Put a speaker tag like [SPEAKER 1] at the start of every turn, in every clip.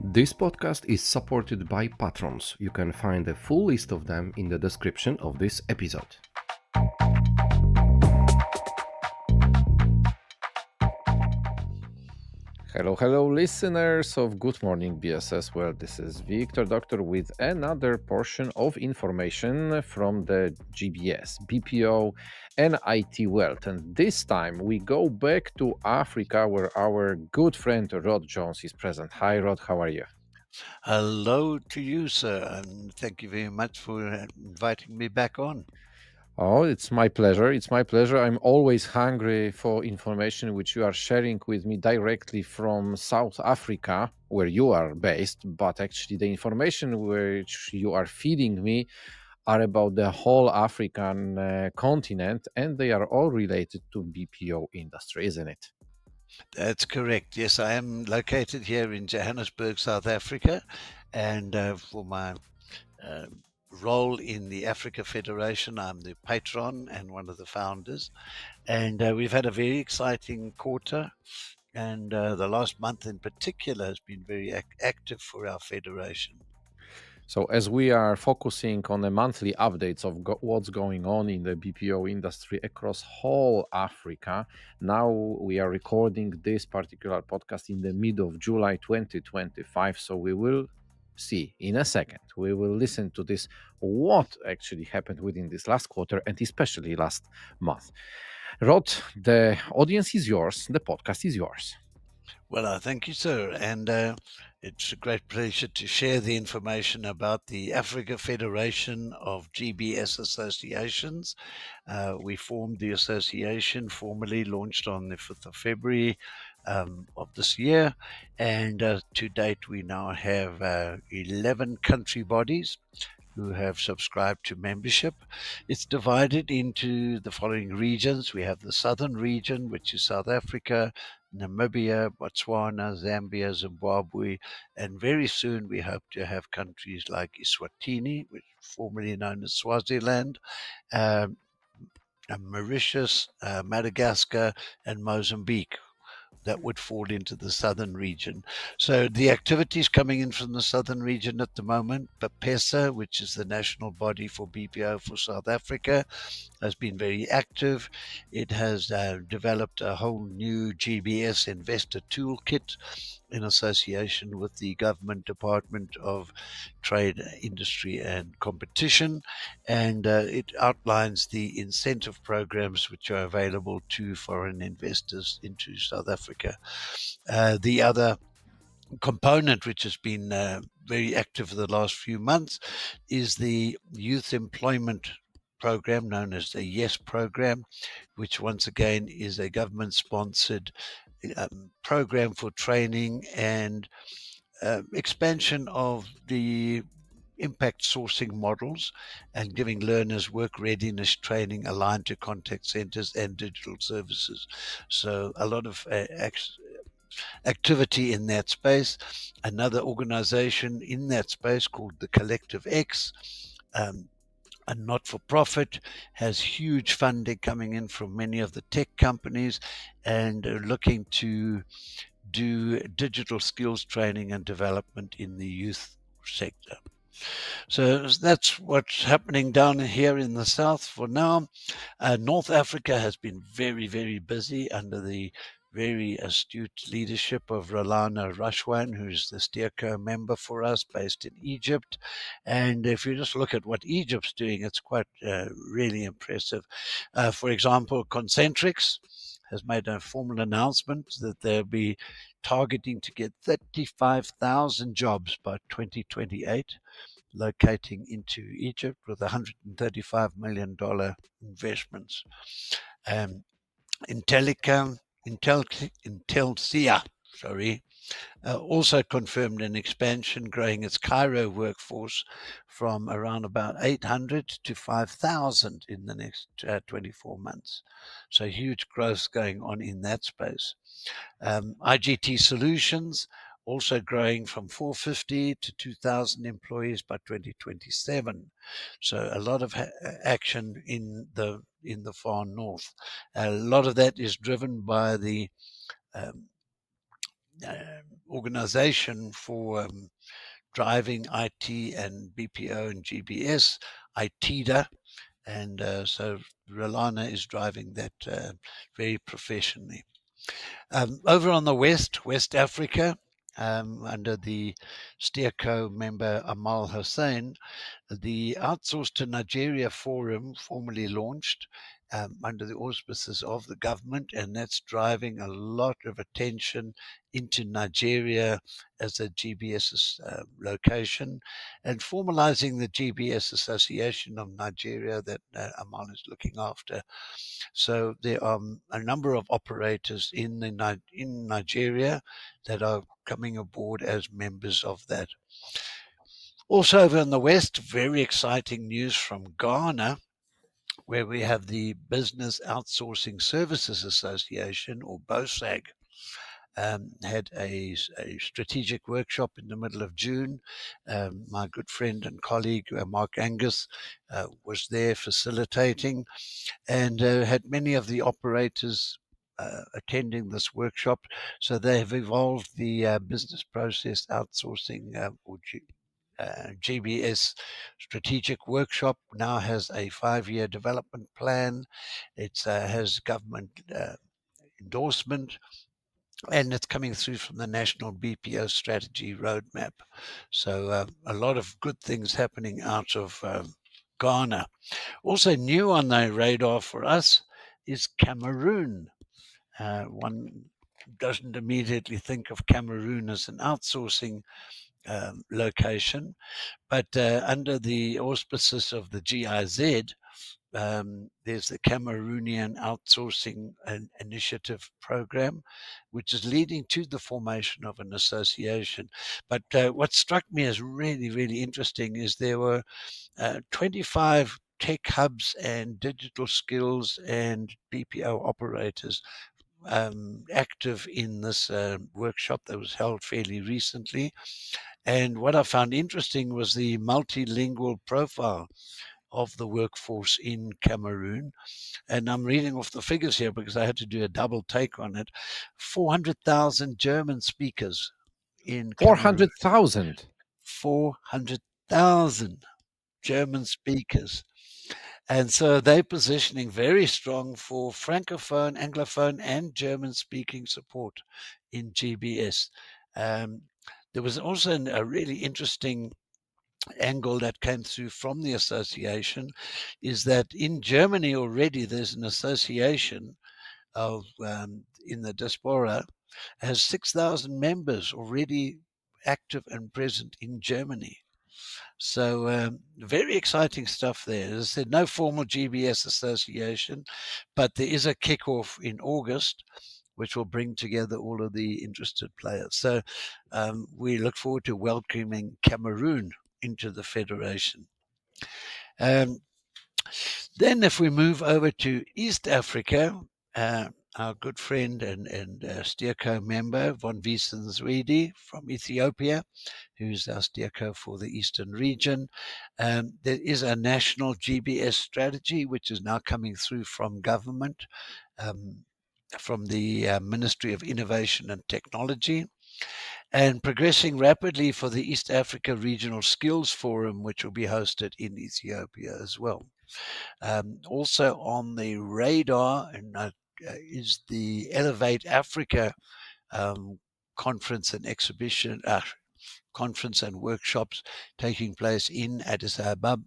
[SPEAKER 1] This podcast is supported by patrons. You can find a full list of them in the description of this episode. Hello, listeners of Good Morning BSS World. This is Wiktor, Doktor, with another portion of information from the GBS, BPO, and IT world. And this time we go back to Africa, where our good friend Rod Jones is present. Hi, Rod, how are you?
[SPEAKER 2] Hello to you, sir, and thank you very much for inviting me back on.
[SPEAKER 1] Oh, it's my pleasure. It's my pleasure. I'm always hungry for information which you are sharing with me directly from South Africa, where you are based. But actually, the information which you are feeding me are about the whole African continent, and they are all related to BPO industry, isn't it?
[SPEAKER 2] That's correct. Yes, I am located here in Johannesburg, South Africa, and for my uh, role in the Africa Federation, I'm the patron and one of the founders. And we've had a very exciting quarter, and the last month in particular has been very active for our federation.
[SPEAKER 1] So, as we are focusing on the monthly updates of what's going on in the BPO industry across whole Africa, now we are recording this particular podcast in the mid of July 2025. So, we will see in a second. We will listen to this what actually happened within this last quarter and especially last month. Rod, the audience is yours, the podcast is yours.
[SPEAKER 2] Well, thank you, sir. And it's a great pleasure to share the information about the Africa Federation of GBS Associations. We formed the association, formally launched on the 5th of February of this year. And to date, we now have 11 country bodies who have subscribed to membership. It's divided into the following regions. We have the southern region, which is South Africa, Namibia, Botswana, Zambia, Zimbabwe, and very soon we hope to have countries like Eswatini, which is formerly known as Swaziland, um, Mauritius, Madagascar, and Mozambique. That would fall into the southern region. So the activities coming in from the southern region at the moment, PESA, which is the national body for BPO for South Africa, has been very active. It has developed a whole new GBS investor toolkit in association with the Government Department of Trade, Industry and Competition. And it outlines the incentive programs which are available to foreign investors into South Africa. The other component which has been very active for the last few months is the youth employment program known as the YES program, which once again is a government sponsored program for training and expansion of the impact sourcing models and giving learners work readiness training aligned to contact centers and digital services. So a lot of activity in that space. Another organization in that space called the Collective X, a not-for-profit, has huge funding coming in from many of the tech companies and are looking to do digital skills training and development in the youth sector. So that's what's happening down here in the south for now. North Africa has been very, very busy under the very astute leadership of Rolana Rashwan, who's the steerco member for us based in Egypt. And if you just look at what Egypt's doing, it's quite really impressive. For example, Concentrix has made a formal announcement that they'll be targeting to get 35,000 jobs by 2028, locating into Egypt with $135 million investments. Intelsia, also confirmed an expansion, growing its Cairo workforce from around about 800 to 5,000 in the next 24 months. So huge growth going on in that space. IGT Solutions also growing from 450 to 2,000 employees by 2027. So a lot of action in the far north. A lot of that is driven by the organization for driving IT and BPO and GBS, ITIDA. And so Rolana is driving that very professionally. Over on the West Africa, under the Steerco member Amal Hussein, the Outsource to Nigeria Forum formally launched under the auspices of the government, and that's driving a lot of attention into Nigeria as a GBS location and formalizing the GBS Association of Nigeria that Amal is looking after. So there are a number of operators in Nigeria that are coming aboard as members of that. Also over in the West, very exciting news from Ghana, where we have the Business Outsourcing Services Association, or BOSAG, had a strategic workshop in the middle of June. My good friend and colleague, Mark Angus, was there facilitating and had many of the operators attending this workshop. So they have evolved the business process outsourcing or GBS strategic workshop. Now has a 5-year development plan. It has government endorsement, and it's coming through from the National BPO Strategy Roadmap. So a lot of good things happening out of Ghana. Also new on the radar for us is Cameroon. One doesn't immediately think of Cameroon as an outsourcing location, but under the auspices of the GIZ, there's the Cameroonian Outsourcing Initiative Program, which is leading to the formation of an association. But what struck me as really, really interesting is there were 25 tech hubs and digital skills and BPO operators active in this workshop that was held fairly recently. And what I found interesting was the multilingual profile of the workforce in Cameroon. And I'm reading off the figures here because I had to do a double take on it. 400,000 German speakers in Cameroon.
[SPEAKER 1] 400,000.
[SPEAKER 2] 400,000 German speakers. And so they're positioning very strong for Francophone, Anglophone, and German speaking support in GBS. There was also a really interesting angle that came through from the association is that in Germany already there's an association of in the diaspora has 6,000 members already active and present in Germany. So very exciting stuff there. As I said, no formal GBS association, but there is a kickoff in August, which will bring together all of the interested players. So we look forward to welcoming Cameroon into the federation. Then if we move over to East Africa, our good friend and Steerco member, Von Wiesenzweedy from Ethiopia, who's our Steerco for the Eastern region. There is a national GBS strategy, which is now coming through from government, from the Ministry of Innovation and Technology, and progressing rapidly for the East Africa Regional Skills Forum, which will be hosted in Ethiopia as well. Also on the radar is the Elevate Africa conference and exhibition, conference and workshops taking place in Addis Ababa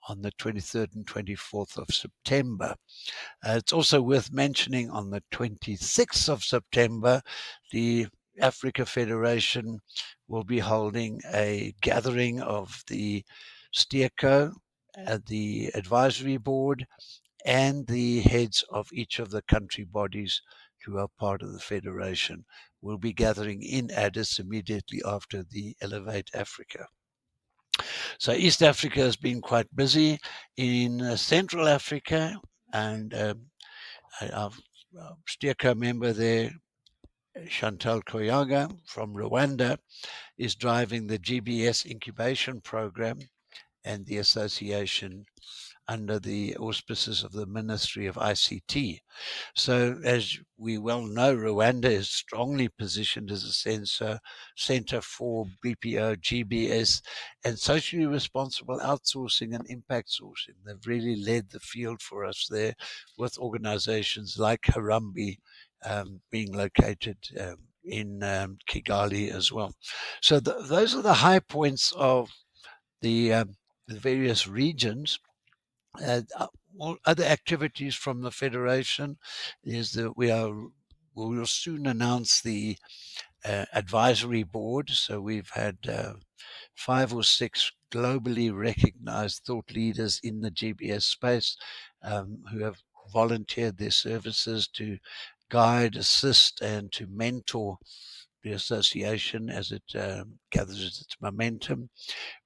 [SPEAKER 2] on the 23rd and 24th of September. It's also worth mentioning on the 26th of September, the Africa Federation will be holding a gathering of the Steerco, the advisory board, and the heads of each of the country bodies who are part of the federation will be gathering in Addis immediately after the Elevate Africa. So East Africa has been quite busy. In Central Africa, and our Steerco member there, Chantal Koyaga from Rwanda, is driving the GBS incubation program and the association under the auspices of the Ministry of ICT. So, as we well know, Rwanda is strongly positioned as a center for BPO, GBS, and socially responsible outsourcing and impact sourcing. They've really led the field for us there, with organizations like Harambee being located in Kigali as well. So, those are the high points of the various regions. All other activities from the federation is that we will soon announce the advisory board. So we've had 5 or 6 globally recognized thought leaders in the GBS space who have volunteered their services to guide, assist, and to mentor the association as it gathers its momentum.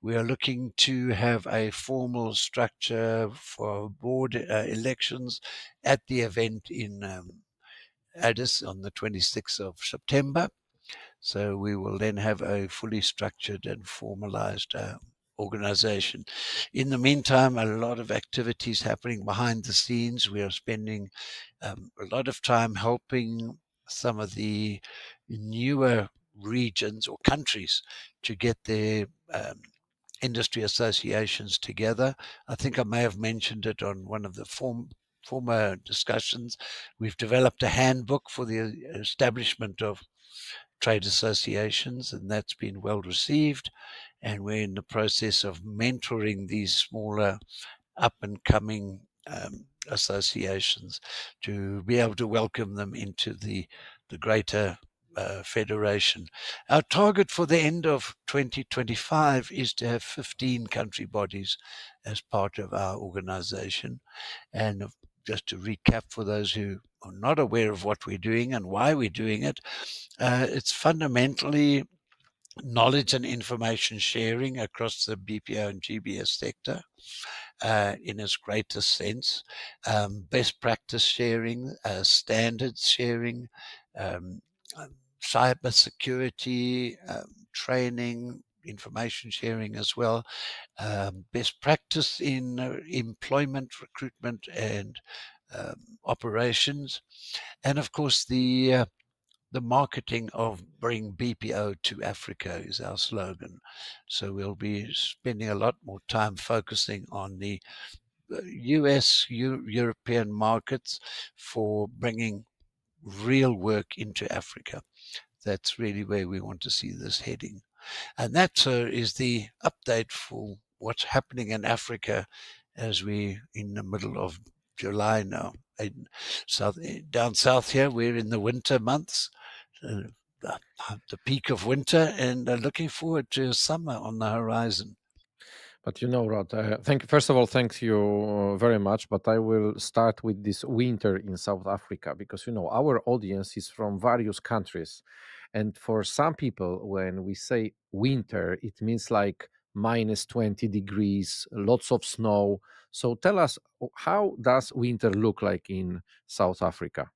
[SPEAKER 2] We are looking to have a formal structure for board elections at the event in Addis on the 26th of September. So we will then have a fully structured and formalized organization. In the meantime, a lot of activities happening behind the scenes. We are spending a lot of time helping some of the newer regions or countries to get their industry associations together. I think I may have mentioned it on one of the former discussions. We've developed a handbook for the establishment of trade associations, and that's been well received. And we're in the process of mentoring these smaller up and coming associations to be able to welcome them into the greater federation. Our target for the end of 2025 is to have 15 country bodies as part of our organization. And just to recap for those who are not aware of what we're doing and why we're doing it, it's fundamentally knowledge and information sharing across the BPO and GBS sector in its greatest sense, best practice sharing, standards sharing, um, cyber security, training, information sharing as well, best practice in employment, recruitment, and operations, and of course the marketing of Bring BPO to Africa is our slogan. So we'll be spending a lot more time focusing on the US, European markets for bringing real work into Africa. That's really where we want to see this heading. And that, sir, is the update for what's happening in Africa as we in the middle of July now. Down south here, we're in the winter months, uh, the peak of winter, and looking forward to summer on the horizon.
[SPEAKER 1] But Rod, first of all, thank you very much. But I will start with this winter in South Africa because our audience is from various countries, and for some people, when we say winter, it means like minus 20 degrees, lots of snow. So tell us, how does winter look like in South Africa?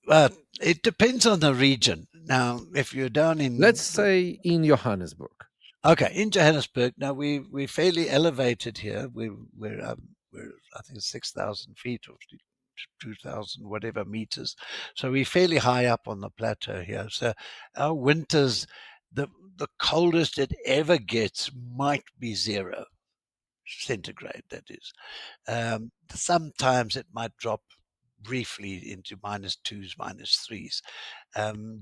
[SPEAKER 2] Uh, it depends on the region. Now, if you're down
[SPEAKER 1] Let's
[SPEAKER 2] in
[SPEAKER 1] say in Johannesburg.
[SPEAKER 2] Okay, in Johannesburg, now we're fairly elevated here. We're I think 6,000 feet or 2,000 whatever meters, so we're fairly high up on the plateau here. So our winters, the coldest it ever gets might be 0 centigrade. That is, sometimes it might drop briefly into -2s, -3s.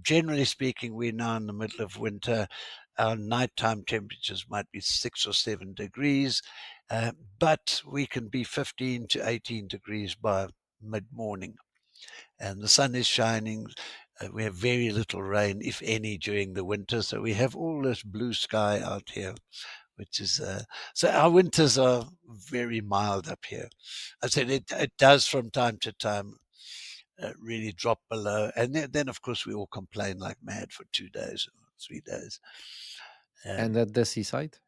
[SPEAKER 2] Generally speaking, we're now in the middle of winter. Our nighttime temperatures might be 6 or 7 degrees, but we can be 15 to 18 degrees by mid morning. And the sun is shining. We have very little rain, if any, during the winter. So we have all this blue sky out here, which is so our winters are very mild up here. I said it does from time to time really drop below, and then of course we all complain like mad for 2 days or 3 days.
[SPEAKER 1] And at the seaside?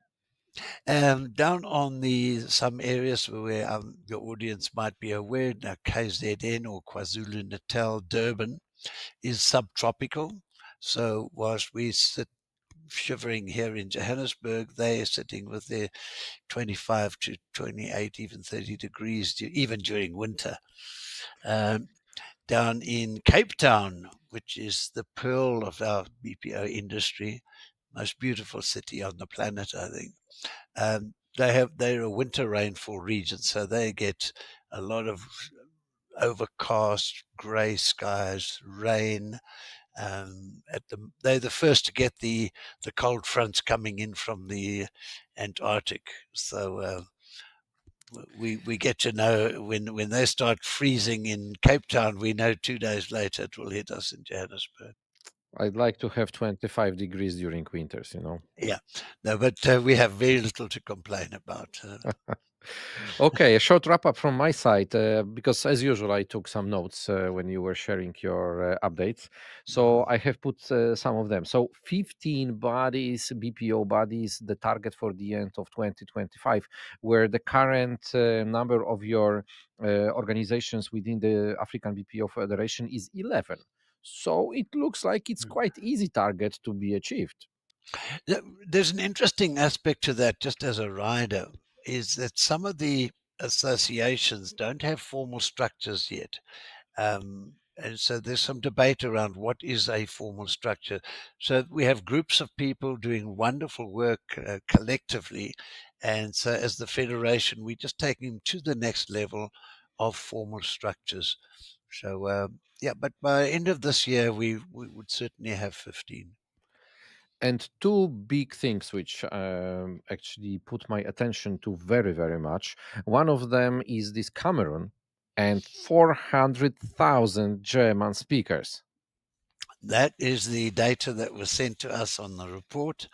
[SPEAKER 2] Down on the some areas where your audience might be aware, now KZN or KwaZulu Natal, Durban is subtropical. So whilst we sit shivering here in Johannesburg. They are sitting with their 25 to 28, even 30 degrees, even during winter. Um, Down in Cape Town, which is the pearl of our BPO industry, most beautiful city on the planet, I think. They're a winter rainfall region, so they get a lot of overcast, grey skies, rain. They're the first to get the cold fronts coming in from the Antarctic. So we get to know when they start freezing in Cape Town, we know 2 days later it will hit us in Johannesburg.
[SPEAKER 1] I'd like to have 25 degrees during winters, you know.
[SPEAKER 2] Yeah, no, but we have very little to complain about.
[SPEAKER 1] Okay, a short wrap up from my side, because as usual, I took some notes when you were sharing your updates. So
[SPEAKER 2] Mhm.
[SPEAKER 1] I have put some of them. So 15 bodies, BPO bodies, the target for the end of 2025, where the current number of your organizations within the African BPO Federation is 11. So it looks like it's quite easy target to be achieved.
[SPEAKER 2] There's an interesting aspect to that, just as a rider, is that some of the associations don't have formal structures yet. And so there's some debate around what is a formal structure. So we have groups of people doing wonderful work collectively. And so as the federation, we're just taking them to the next level of formal structures. So, yeah, but by end of this year, we would certainly have 15.
[SPEAKER 1] And two big things which actually put my attention to very, very much. One of them is this Cameroon and 400,000 German speakers.
[SPEAKER 2] That is the data that was sent to us on the report,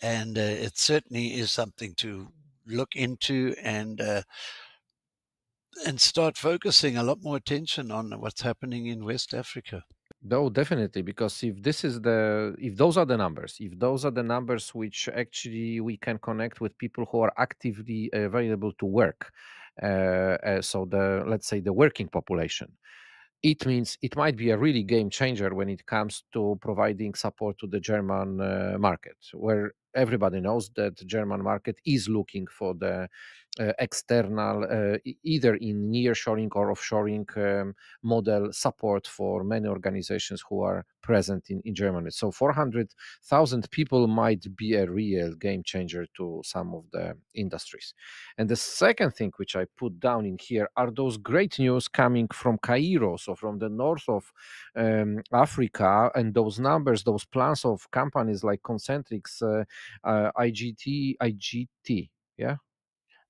[SPEAKER 2] and it certainly is something to look into and start focusing a lot more attention on what's happening in West Africa.
[SPEAKER 1] No, definitely, because if those are the numbers, if those are the numbers which actually we can connect with people who are actively available to work, so the let's say the working population, it means it might be a really game changer when it comes to providing support to the German market, where everybody knows that the German market is looking for the external, either in nearshoring or offshoring model support for many organizations who are present in Germany. So 400,000 people might be a real game changer to some of the industries. And the second thing which I put down in here are those great news coming from Cairo, so from the north of Africa, and those numbers, those plans of companies like Concentrix, IGT, yeah.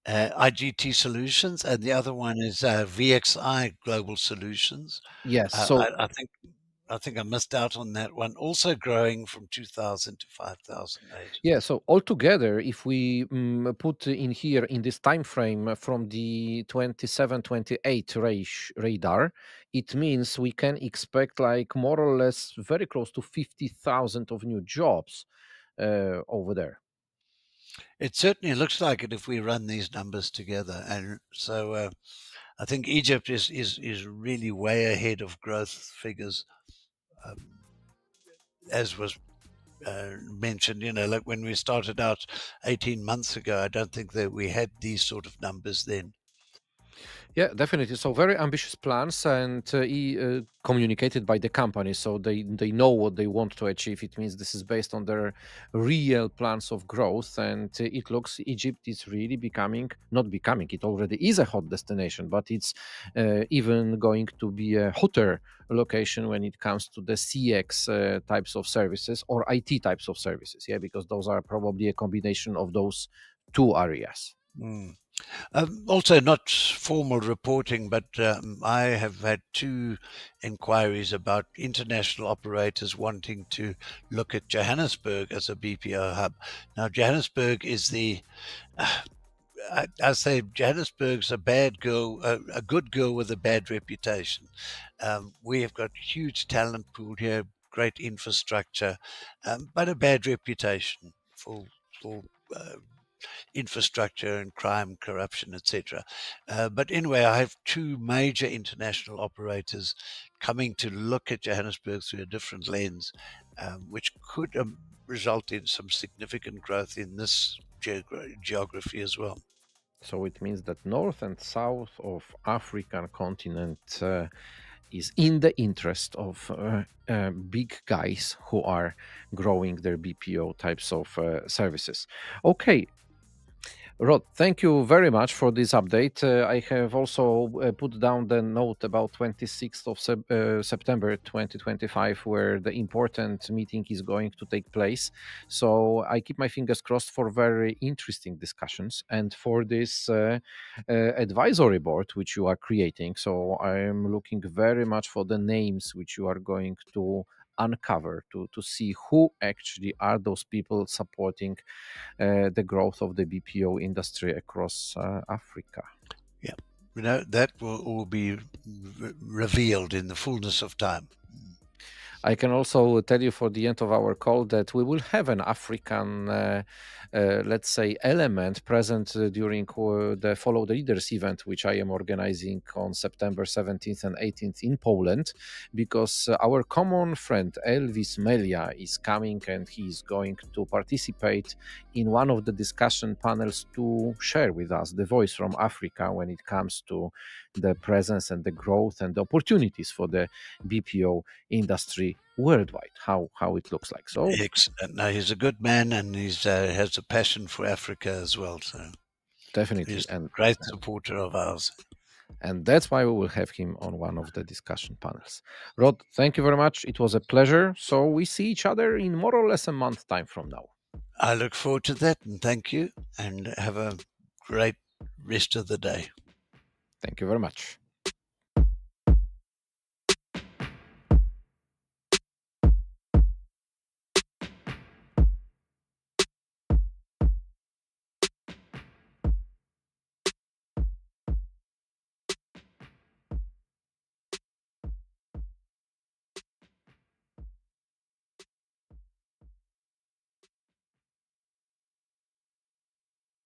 [SPEAKER 2] IGT Solutions, and the other one is VXI Global Solutions.
[SPEAKER 1] Yes.
[SPEAKER 2] Uh,
[SPEAKER 1] So
[SPEAKER 2] I, I think I think I missed out on that one. Also growing from 2,000 to 5,000
[SPEAKER 1] yeah,
[SPEAKER 2] agents.
[SPEAKER 1] so altogether, if we put in here in this time frame from the 27, 28 radar, it means we can expect like more or less very close to 50,000 of new jobs over there.
[SPEAKER 2] It certainly looks like it if we run these numbers together, and so I think Egypt is really way ahead of growth figures, um, as was mentioned. You know, like when we started out 18 months ago, I don't think that we had these sort of numbers then.
[SPEAKER 1] Yeah, definitely. So very ambitious plans and communicated by the company, so they know what they want to achieve. It means this is based on their real plans of growth, and it looks Egypt is really becoming not becoming. It already is a hot destination, but it's even going to be a hotter location when it comes to the CX types of services or IT types of services. Yeah, because those are probably a combination of those two areas.
[SPEAKER 2] Mm. Also, not formal reporting, but I have had two inquiries about international operators wanting to look at Johannesburg as a BPO hub. Now, Johannesburg is I say Johannesburg's a bad girl, a good girl with a bad reputation. We have got huge talent pool here, great infrastructure, but a bad reputation for uh, infrastructure and crime, corruption, etc. But anyway, I have two major international operators coming to look at Johannesburg through a different lens, which could result in some significant growth in this geography as well.
[SPEAKER 1] So it means that north and south of African continent is in the interest of big guys who are growing their BPO types of services. Okay, Rod, thank you very much for this update. I have also put down the note about 26th of September 2025, where the important meeting is going to take place. So I keep my fingers crossed for very interesting discussions and for this advisory board which you are creating. So I am looking very much for the names which you are going to uncover to see who actually are those people supporting the growth of the BPO industry across Africa.
[SPEAKER 2] Yeah, that will all be revealed in the fullness of time.
[SPEAKER 1] I can also tell you for the end of our call that we will have an African, let's say, element present during the Follow the Leaders event, which I am organizing on September 17th and 18th in Poland, because our common friend Elvis Melia is coming and he is going to participate in one of the discussion panels to share with us the voice from Africa when it comes to the presence and the growth and the opportunities for the BPO industry worldwide, how it looks like. So
[SPEAKER 2] Excellent. No, he's a good man, and he's has a passion for Africa as well. So
[SPEAKER 1] definitely,
[SPEAKER 2] he's a great supporter of ours.
[SPEAKER 1] And that's why we will have him on one of the discussion panels. Rod, thank you very much. It was a pleasure. So we see each other in more or less a month time from now.
[SPEAKER 2] I look forward to that, and thank you, and have a great rest of the day.
[SPEAKER 1] Thank you very much.